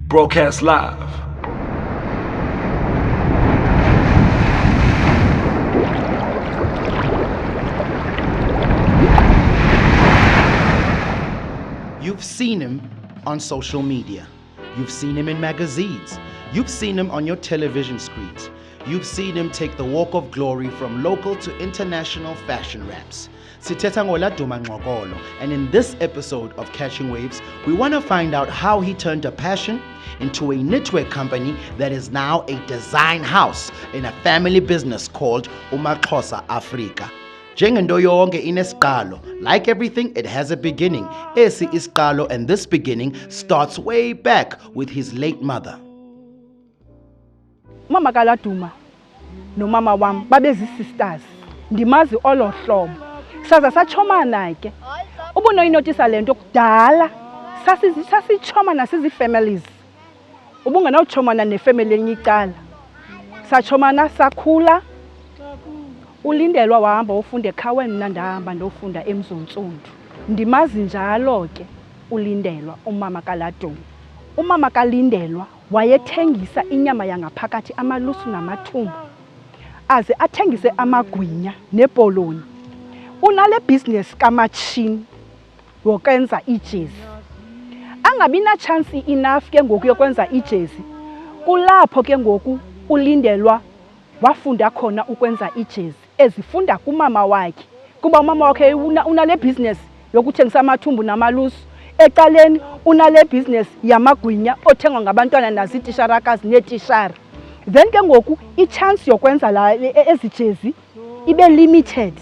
Broadcast live. You've seen him on social media. You've seen him in magazines. You've seen him on your television screens. You've seen him take the walk of glory from local to international fashion raps. Sithetha Laduma Ngxokolo, and in this episode of Catching Waves, we want to find out how he turned a passion into a knitwear company that is now a design house in a family business called MaXhosa Africa. Njengento yonke inesiqalo. Like everything, it has a beginning. Esi isiqalo, and this beginning starts way back with his late mother. Mama kaLaduma no mama wam babezi-sisters. Ndimazi olo hlobo. Saza satshomana ke. Ubunoyinotisa le nto kudala. Sasitshomana sizi-families. Ubungenawutshomana nefamily enye icala. Satshomana sakhula. Ulindelwa wahamba ufunda eKhaweni, mna ndahamba ndofunda eMzontsonto. Ndimazi njalo ke ulindelwa umama kaLaduma. Umama kaLindelwa wayethengisa inyama yangaphakathi, amalusu namathumbu, aze athengise amagwinya nebholoni. Unale business kamatshini wokwenza ijezi. Angabi na chance enough ke ngoku yokwenza ijezi. Kulapho ke ngoku ulindelwa wafunda khona ukwenza ijezi, ezifunda kumama wakhe, kuba umama wakhe unale business yokuthengisa amathumbu namalusu. Ecaleni unale business yamagwinya othengwa ngabantwana nazitisharakazi netishara. Then ke ngoku ichance yokwenza la ezijezi ibe limited.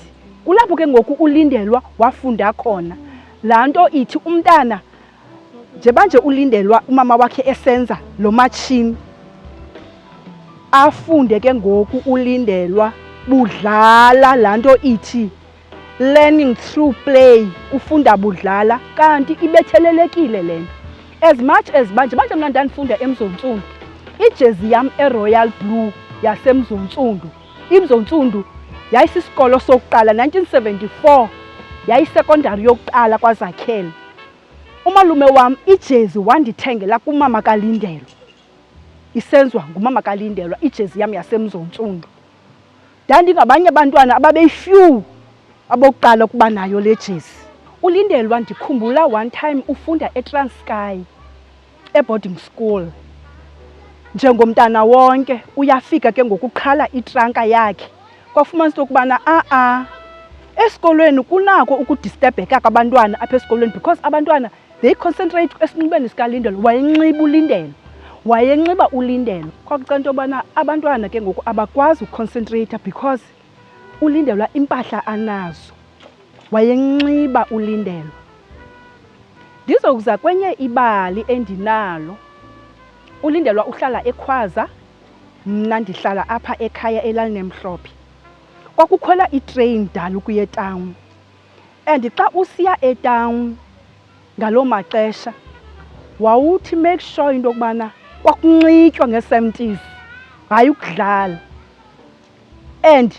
Kulapho ke ngoku ulindelwa wafunda khona. La nto ithi umntana nje ulindelwa umama wakhe esenza lo matshini, afunde ke ngoku ulindelwa budlala. La nto ithi learning through play, ufunda budlala, kanti ibethelelekile lento. As much as manje mna ndandifunda eMzontsonto, ijezi yam eRoyal Blue yaseMzontsonto. iMzontsonto yayisisikolo sokuqala 1974, yayisecondary yokuqala kwaZakhele. Umalume wam ijezi wandithengela kumama kaLindelwa, isenzwa ngumama kaLindelwa ijezi yam yaseMzontsonto. Ndandingabanye abantwana ababeyifew abokuqala ukuba nayo le jezi. Ulindelwa ndikhumbula one time ufunda eTranskei eboarding school. Njengomntana wonke uyafika ke ngokuqhala itranka yakhe, kwafumanisa ukubana esikolweni kunako ukudisturbeka abantwana apha esikolweni, because abantwana they concentrate esinxibeni sikaLindelwa. Wayenxiba ulindelwa. Kwakucela into yobana abantwana ke ngoku abakwazi ukuconcentrate because ulindelwa impahla anazo. Wayenxiba ulindelwa. Ndizokuza kwenye ibali endinalo. Ulindelwa uhlala eKhwaza, mna ndihlala apha ekhaya elalini eMhlophe. Kwakukhwela itrain dala ukuya etown, and xa usiya etown ngaloo maxesha wawuthi make sure into yokubana kwakunxitywa nge-70s, hayi ukudlala. And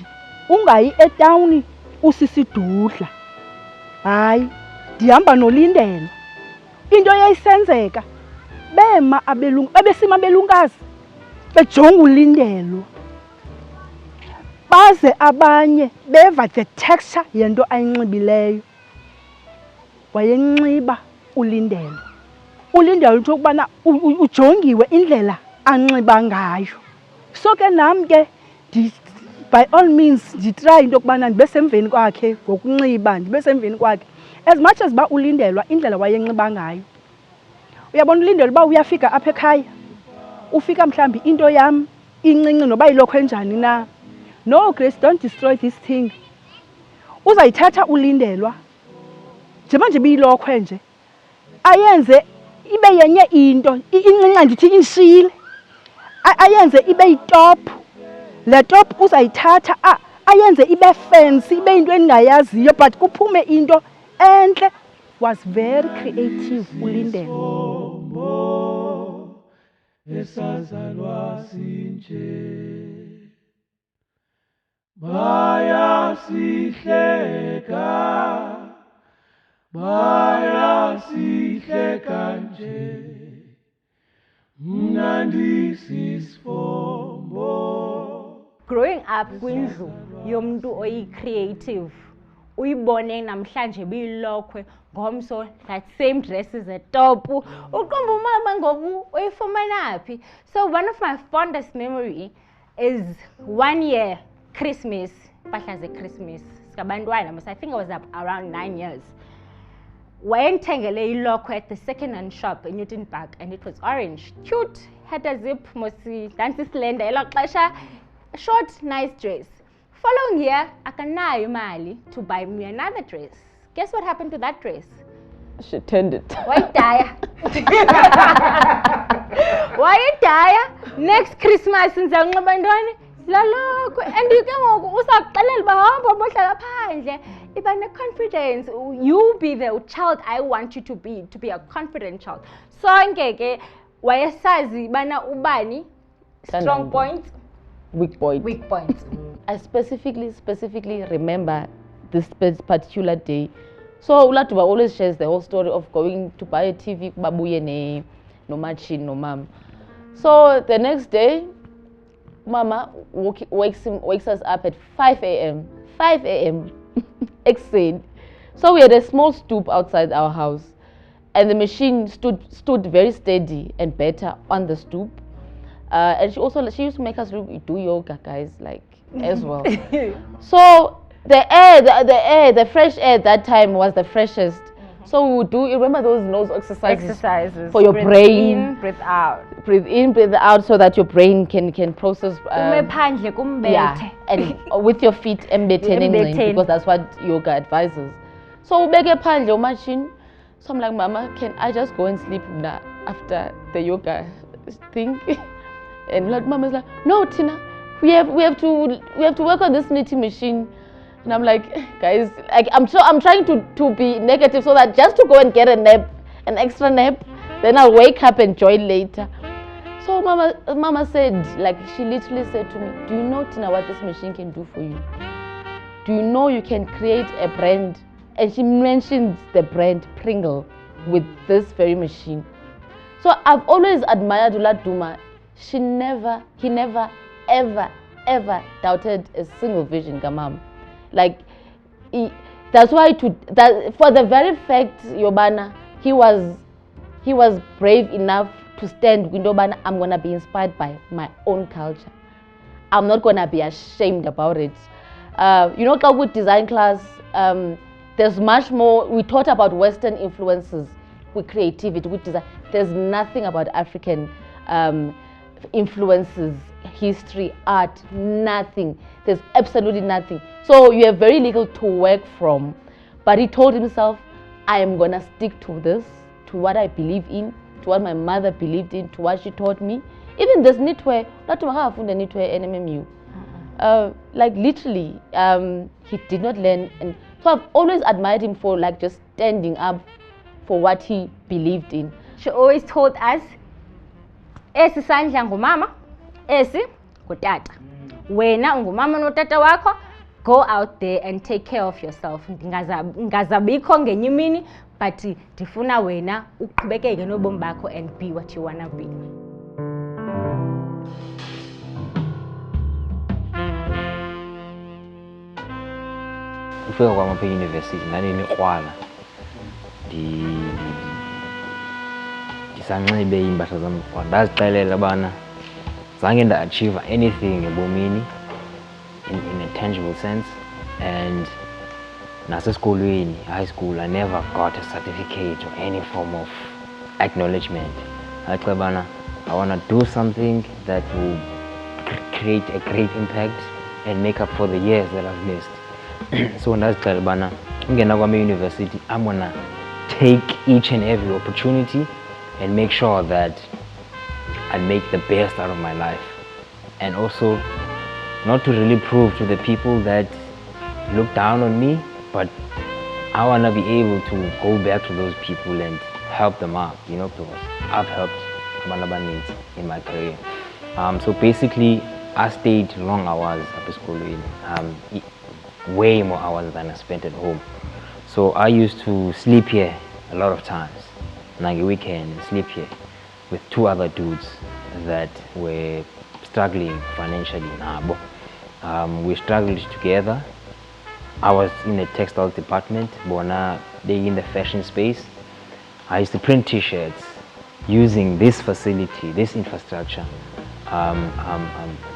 ungayi etown usisidudla, hayi ndihamba nolindelwa. Into yayisenzeka babesima abelunkazi bejonga ulindelwa, baze abanye beva the texture yento ayinxibileyo. Wayenxiba ulindelwa. Ulindelwa into yokubana ujongiwe indlela anxiba ngayo. So ke nam ke by all means nditry into yokubana ndibe semveni kwakhe ngokunxiba, ndibe semveni kwakhe. As much as uba ulindelwa indlela wayenxiba ngayo. Uyabona ulindelwa uba uyafika apha ekhaya, ufika mhlawumbi into yam incinci noba ilokho enjani na. No Grace, don't destroy this thing. Uzayithatha ulindelwa nje biyilokho nje ayenze ibe yenye into incinci, ndithi inshile, ayenze ibe yitop. Le top uzayithatha ayenze ibe fancy, ibe into endingayaziyo, but kuphume into entle. Was very creative ulindelwa. Esazalwa sinje bayasihleka nje Mnandi sisifombo. Growing up kwindlu yomuntu oyi-creative, uyibone namhlanje biyilokhwe ngomso, that same dress is a top. Uqomba umama ngoku uyifumana phi? So one of my fondest memory is 1 year Christmas, mpahla ze-Christmas sikabantwana, I think I was around 9 years. Wayengithengele ilokhwe at the second-hand shop in Newton Park, and it was orange, cute, had a zip, mosi, dancy slender, elo xesha, short, nice dress. Following year, akanayo imali to buy me another dress. Guess what happened to that dress? She turned it. Wayidaya. Wayidaya. Next Christmas siza kunxiba ntoni? Lalokho. And you ke ngoku usaxelela uba hamba bohlala phandle. Iba ne-confidence. You be the child I want you to be a confident child. Sonke ke wayesazi bana ubani strong points, weak point. weak points. I specifically remember this particular day. So Laduma always shares the whole story of going to buy a TV, babuye no machine, no mom. So the next day, Mama wakes us up at 5 a.m. 5 a.m. Exit. So we had a small stoop outside our house, and the machine stood very steady and better on the stoop. And she used to make us do yoga, guys, like as well. So the fresh air at that time was the freshest. So we would do, you remember those nose exercises for your brain. Breathe in, breathe out. Breathe in, breathe out, so that your brain can process. Yeah, and with your feet embettening, because that's what yoga advises. So we beg phandle machine. So I'm like, Mama, can I just go and sleep now after the yoga thing? And Mama's like, no, Tina, we have to work on this knitting machine. And I'm like, guys, like I'm trying to be negative so that just to go and get a nap, an extra nap, then I'll wake up and join later. So Mama said, like, she literally said to me, do you know, Tina, what this machine can do for you? Do you know you can create a brand? And she mentions the brand Pringle with this very machine. So I've always admired Laduma. He never, ever doubted a single vision, Gamam. Like, that's why for the very fact, Yobana, he was brave enough to stand with Yobana. I'm gonna be inspired by my own culture. I'm not gonna be ashamed about it. You know, with design class, there's much more. We taught about Western influences with creativity, with design. There's nothing about African influences, history, art, nothing. There's absolutely nothing. So you have very little to work from. But he told himself, I am gonna stick to this, to what I believe in, to what my mother believed in, to what she taught me. Even this knitwear, not to have the knitwear NMMU. Like literally, he did not learn. And so I've always admired him for like just standing up for what he believed in. She always told us, esi sandla ngumama, esi ngutata. Wena ngumama notata wakho, go out there and take care of yourself. Ngazabikho ngenye imini, but ndifuna wena uqhubekeke nobomi bakho and be what you wanna be. Ukufika kwami apha e-university ndandilikrwala ndisanxibe iimpahla zam krwala. Ndazixelela ubana zange nda-achieve anything ebomini in a tangible sense, and nasesikolweni, high school, I never got a certificate or any form of acknowledgement. Ndacela ubana I want to do something that will create a great impact and make up for the years that I've missed. So ndazixelela ubana ungena kwami e-university, I'm gonna take each and every opportunity and make sure that I make the best out of my life, and also not to really prove to the people that look down on me, but I want to be able to go back to those people and help them out, you know, because I've helped abantu in my career. So basically, I stayed long hours at school, way more hours than I spent at home. So I used to sleep here a lot of times, like a weekend, sleep here. with 2 other dudes that were struggling financially. We struggled together. I was in the textile department, Bona, they in the fashion space. I used to print t-shirts using this facility, this infrastructure.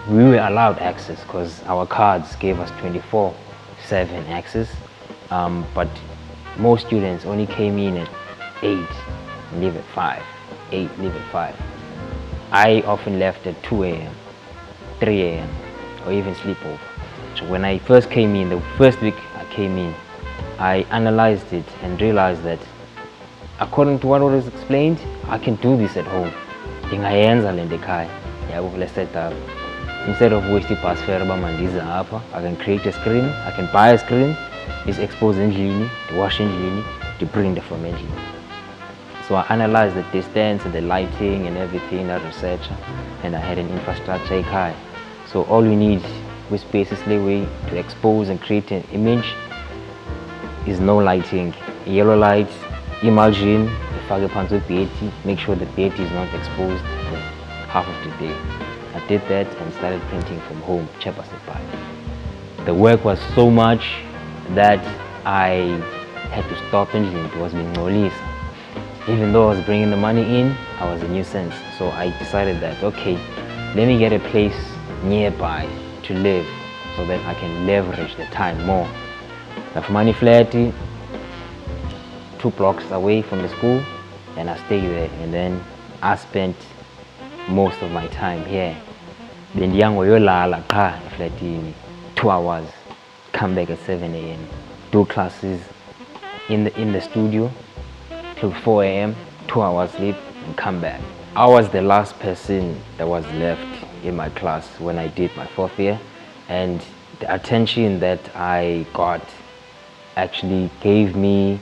We were allowed access because our cards gave us 24/7 access, but most students only came in at 8 and leave at 5, 8, leave at 5. I often left at 2 a.m., 3 a.m., or even sleepover. So when I first came in, the first week I came in, I analyzed it and realized that according to what was explained, I can do this at home. Instead of wasting past fare, I can create a screen, I can buy a screen, it's exposed endlini, the wash endlini, the print from endlini. So I analyzed the distance and the lighting and everything, that research, and I had an infrastructure high. So all we need with spaces way to expose and create an image is no lighting, yellow light, emulsion, make sure the bed is not exposed for half of the day. I did that and started printing from home, The work was so much that I had to stop and it was being released. Even though I was bringing the money in, I was a nuisance. So I decided that, okay, let me get a place nearby to live so that I can leverage the time more. The money flat, 2 blocks away from the school, and I stayed there, and then I spent most of my time here. Then young Oyolala car flatini, 2 hours, come back at 7 a.m. Do classes in the studio till 4 a.m., 2 hours sleep, and come back. I was the last person that was left in my class when I did my 4th year, and the attention that I got actually gave me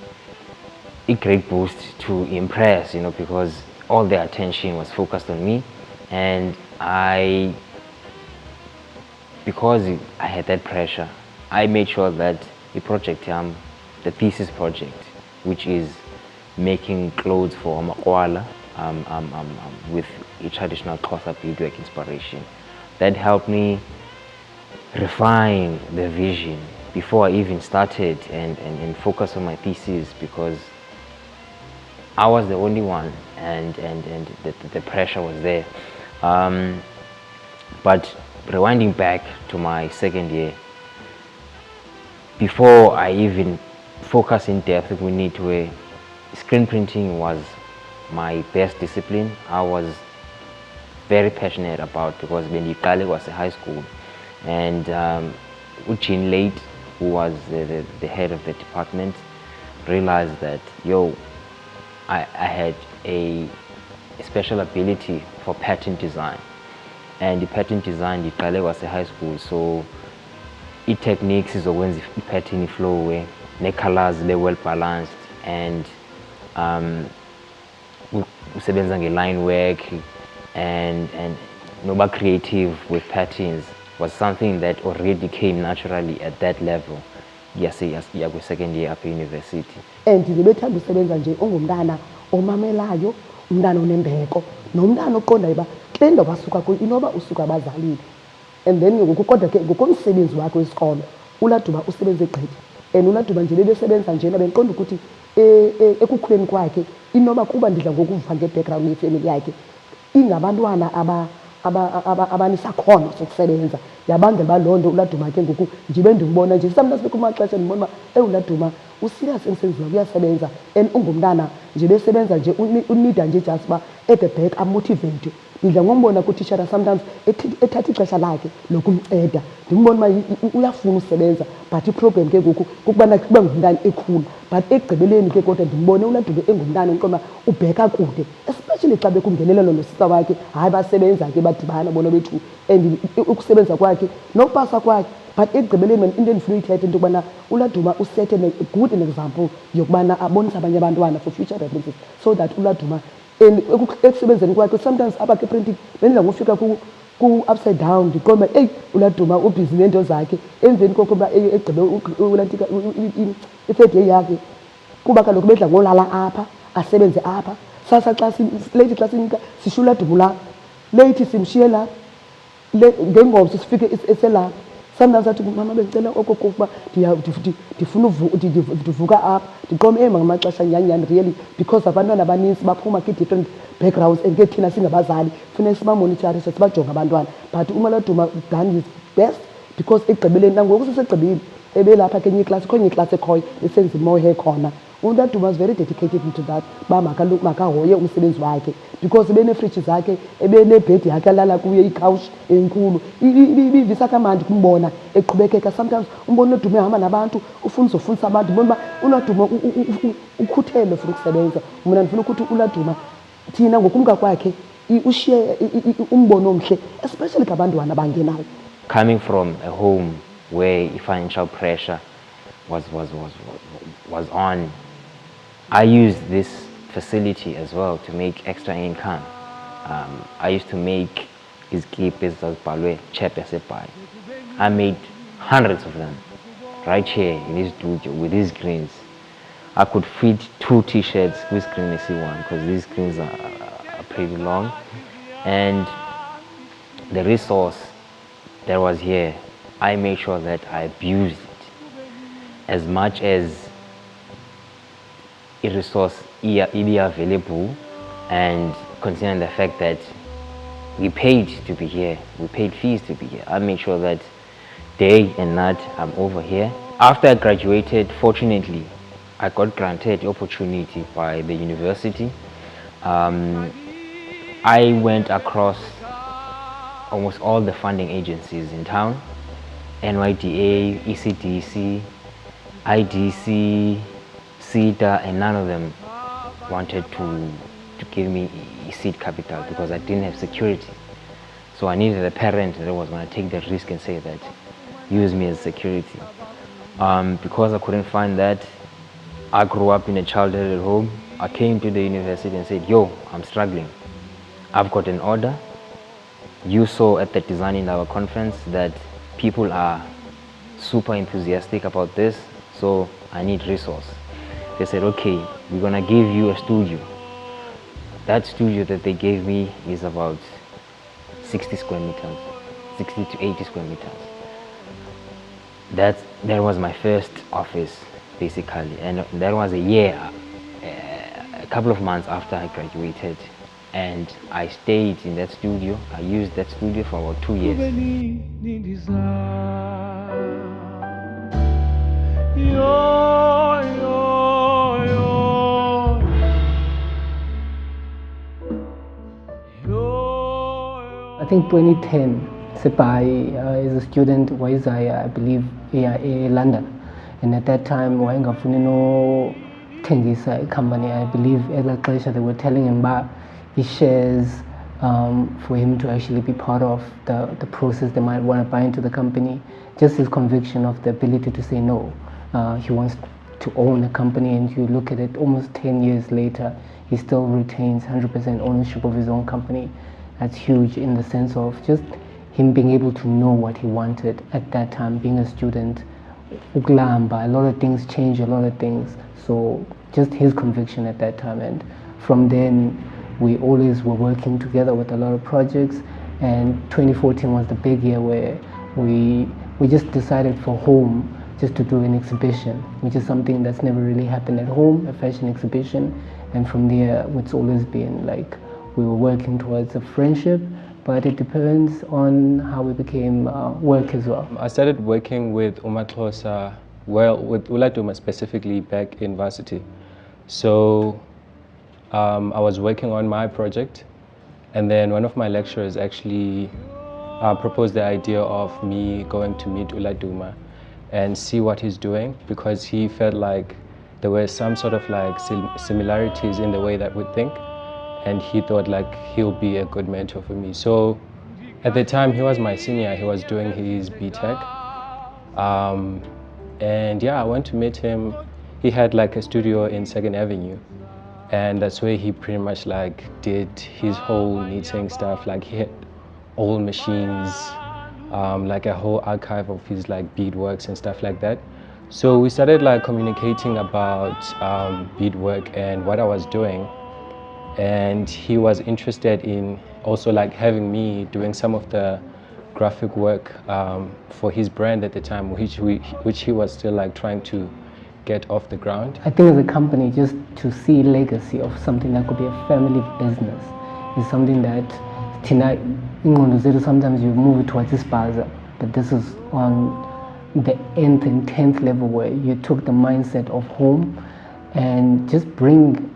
a great boost to impress, because all the attention was focused on me, and because I had that pressure, I made sure that the project, the thesis project, which is making clothes for Ngxokolo, with a traditional Xhosa beadwork inspiration, that helped me refine the vision before I even started and focus on my thesis, because I was the only one and the pressure was there. But rewinding back to my 2nd year, before I even focus in depth, we need to screen printing was my best discipline. I was very passionate about, because when Ngxokolo was a high school, and Uchin Late, who was the head of the department, realized that I had a special ability for pattern design, and the pattern design Ngxokolo was a high school, so it techniques is always the pattern flow away, the colors they well balanced, and usebenza line work and noba creative with patterns was something that already came naturally at that level. Yes, second year up university. And ndibethanda usebenza nje ongumntana omamelayo, umntana onembeko, nomntana oqondayo uba kule nto basuka kuyo inoba usuka abazalini. And then kodwa ke ngokomsebenzi wakhe wesikolo, uLaduma usebenze gqithi. And uLaduma nje bebesebenza njena bendiqonda ukuthi ekukhuleni kwakhe inoba kuba ndidla ngokuva nge-background yefemeli yakhe ingabantwana abanesakhono sokusebenza, yabangela uba loo nto uLaduma ke ngoku njibe ndimbona nje sometimes kumaxesha ndibona uba uLaduma userious emsebenzini wakhe, uyasebenza and ungumntana nje besebenza nje unida nje just uba at the back amotivate. Ndidla ngombona kutishara sometimes ethatha ixesha lakhe lokumnceda, ndimbona uba uyafuna usebenza, but iproblem ke ngoku kukubana kuba ngumntana ekhulu. But ekugqibeleni ke kodwa ndimbone uLaduma engumntana endiqonda ubheka kude, especially xa bekungenelelo nosista wakhe, hayi basebenza ke badibana bona bethu, and ukusebenza kwakhe nokupasa kwakhe. But ekugqibeleni into endifuna uyithetha into yokubana uLaduma usete a good example yokubana abonise abanye abantwana for future references, so that uLaduma ekusebenzeni kwakhe sometimes apha ke printing bendidla ngofika ku-upside down ndiqonda uba uLaduma ubhizi neento zakhe, emveni kokuba egqibe i-3rd year yakhe kuba kaloku bedla ngolala apha asebenze apha, sasa xa late xa sinika sishiya uLaduma lapha, late simshiye lapha, ngengomso sifike eselapha. Sometimes athi mama bengicela okokuba ndifuna ndivuka apha ndiqome ngamaxesha nyani really because abantwana abaninzi baphuma kwi-different backgrounds and ke thina singabazali funeka sibamonitharishe sibajonge abantwana, but uLaduma done his best because ekugqibeleni nangoku sesegqibile ebelapha kenye iklasi khonye iklasi ekhoyo esenza imohe khona. uLaduma was very dedicated into that uba makahoye umsebenzi wakhe because ebenefriji zakhe ebenebhedi yakhe alala kuyo ikhawushi enkulu. Ibivisa kamandi kumbona eqhubekeka. Sometimes umbona uLaduma ehamba nabantu ufuna uzofundisa abantu ubona uba uLaduma ukhuthele for ukusebenza. Mna ndifuna ukuthi uLaduma thina ngokumka kwakhe ushiye umbono omhle especially ngabantwana abangenayo. Coming from a home where financial pressure was on, I used this facility as well to make extra income. I used to make these clips as balwe chepe sepai. I made hundreds of them right here in this studio with these screens. I could fit 2 t-shirts with screen one because these screens are pretty long, and the resource that was here, I made sure that I abused it as much as a resource is available, and considering the fact that we paid to be here, we paid fees to be here, I made sure that day and night I'm over here. After I graduated, fortunately, I got granted opportunity by the university. I went across almost all the funding agencies in town, NYDA, ECDC, IDC, CETA, and none of them wanted to give me seed capital because I didn't have security. So I needed a parent that was going to take that risk and say that, use me as security. Because I couldn't find that, I grew up in a childhood at home. I came to the university and said, yo, I'm struggling. I've got an order. You saw at the Design in our conference that people are super enthusiastic about this, so I need resource. They said, okay, we're gonna give you a studio. That studio that they gave me is about 60 square meters, 60 to 80 square meters. That was my first office, basically, and that was a couple of months after I graduated. And I stayed in that studio. I used that studio for about 2 years. I think 2010, Sepai is a student was I believe in London, and at that time no Tengisa company. I believe at that place they were telling him about his shares for him to actually be part of the process. They might want to buy into the company. Just his conviction of the ability to say no. He wants to own a company, and you look at it almost 10 years later, he still retains 100% ownership of his own company. That's huge in the sense of just him being able to know what he wanted at that time, being a student. A lot of things change, a lot of things. So just his conviction at that time, and from then we always were working together with a lot of projects. And 2014 was the big year where we just decided for home just to do an exhibition, which is something that's never really happened at home, a fashion exhibition. And from there, it's always been like we were working towards a friendship, but it depends on how we became work as well. I started working with MaXhosa, well, with Laduma specifically back in varsity. So I was working on my project, and then one of my lecturers actually proposed the idea of me going to meet Laduma and see what he's doing, because he felt like there were some sort of like similarities in the way that we think, and he thought like he'll be a good mentor for me. So at the time he was my senior, he was doing his BTech, and yeah, I went to meet him. He had like a studio in 2nd Avenue, and that's where he pretty much like did his whole knitting stuff. Like he had old machines, like a whole archive of his like beadworks and stuff like that. So we started like communicating about beadwork and what I was doing. and he was interested in also like having me doing some of the graphic work for his brand at the time, which he was still like trying to get off the ground. I think as a company, just to see legacy of something that could be a family business is something that sometimes you move towards this bazaar, but this is on the nth and 10th level where you took the mindset of home and just bring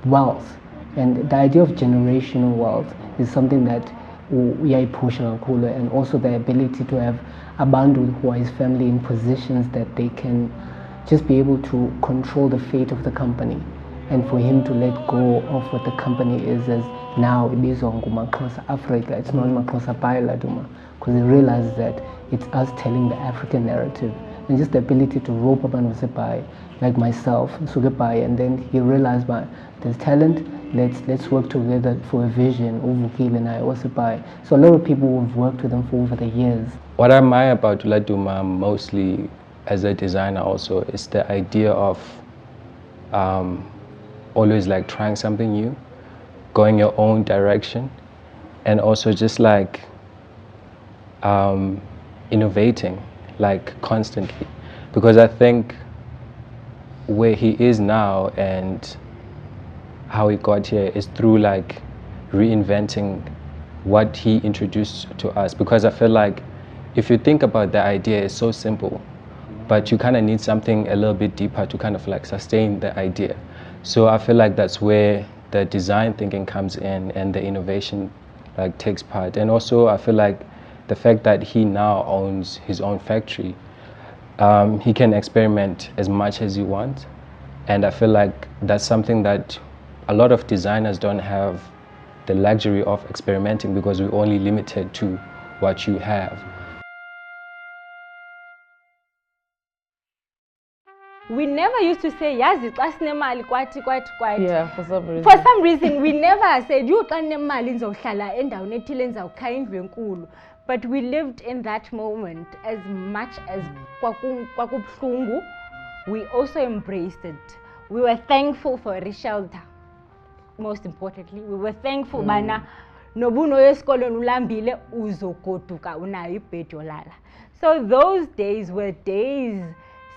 wealth. And the idea of generational wealth is something that we are pushing on Ngxokolo, and also the ability to have a bundle who are his family in positions that they can just be able to control the fate of the company, and for him to let go of what the company is as now it is on MaXhosa Africa. It's not MaXhosa by Laduma, because he realizes that it's us telling the African narrative, and just the ability to rope up and by like myself, and then he realized there's talent. Let's work together for a vision. So a lot of people who've worked with them for over the years. What I admire about Laduma mostly as a designer also is the idea of always like trying something new, going your own direction, and also just like innovating like constantly. Because I think where he is now and how he got here is through like reinventing what he introduced to us. Because I feel like if you think about the idea, it's so simple, but you kind of need something a little bit deeper to kind of like sustain the idea. So I feel like that's where the design thinking comes in and the innovation like takes part. And also I feel like the fact that he now owns his own factory, he can experiment as much as he wants. And I feel like that's something that a lot of designers don't have the luxury of experimenting, because we're only limited to what you have. We never used to say, yazi xa sinemali kwathi. Yeah, for some reason. For some reason, we never said, you xa nemali nizawuhlala endaweni ethile nizawukha indlu enkulu. But we lived in that moment. As much as kwakubuhlungu, we also embraced it. We were thankful for a shelter. Most importantly, we were thankful bana nobuno esikolweni ulambile uzogoduka unayo ibhedi yolala. So those days were days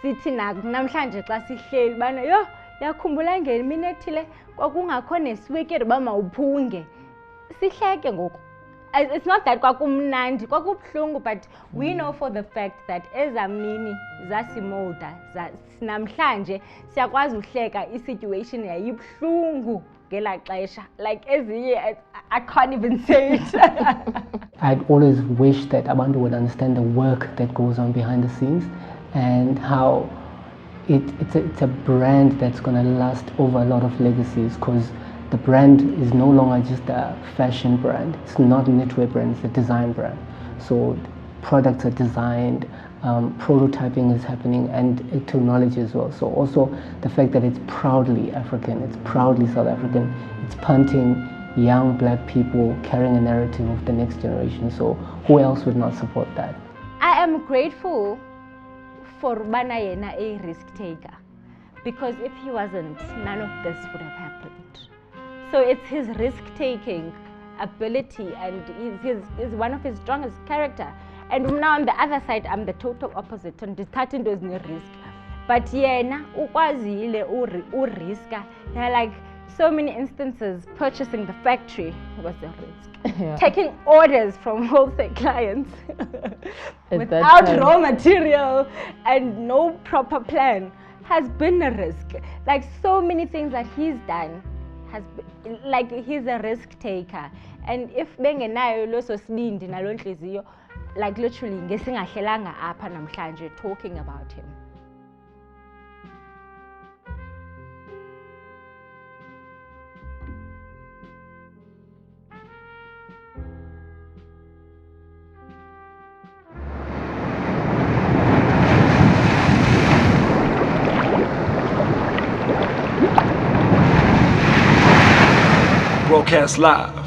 sithi namhlanje xa sihleli bana yo yakhumbula ngemini ethile kwakungakho neswekere ba mawuphunge sihleke ngoku. It's not that kwakumnandi kwakubuhlungu, but we know for the fact that ezamini zasimolda namhlanje siyakwazi uhleka isituation yayibuhlungu ngelaa xesha. Like ezinye I can't even say it. I'd always wish that abantu would understand the work that goes on behind the scenes and how it's a brand that's going to last over a lot of legacies, because the brand is no longer just a fashion brand. It's not a knitwear brand, it's a design brand. So products are designed, prototyping is happening, and technology as well. So also the fact that it's proudly African, it's proudly South African, it's punting young black people carrying a narrative of the next generation. So who else would not support that? I am grateful for Bana yena a risk taker, because if he wasn't, none of this would have happened. So it's his risk-taking ability, and is one of his strongest character. And now on the other side, I'm the total opposite. And starting does no risk, but yena ukwazile uriska. There are like so many instances. Purchasing the factory was a risk. Yeah. Taking orders from wholesale clients without raw material and no proper plan has been a risk. Like so many things that he's done. Like he's a risk taker, and if bengenayo loso sibindi nalo nhliziyo, like literally ngesingahlelanga apha namhlanje talking about him. Broadcast live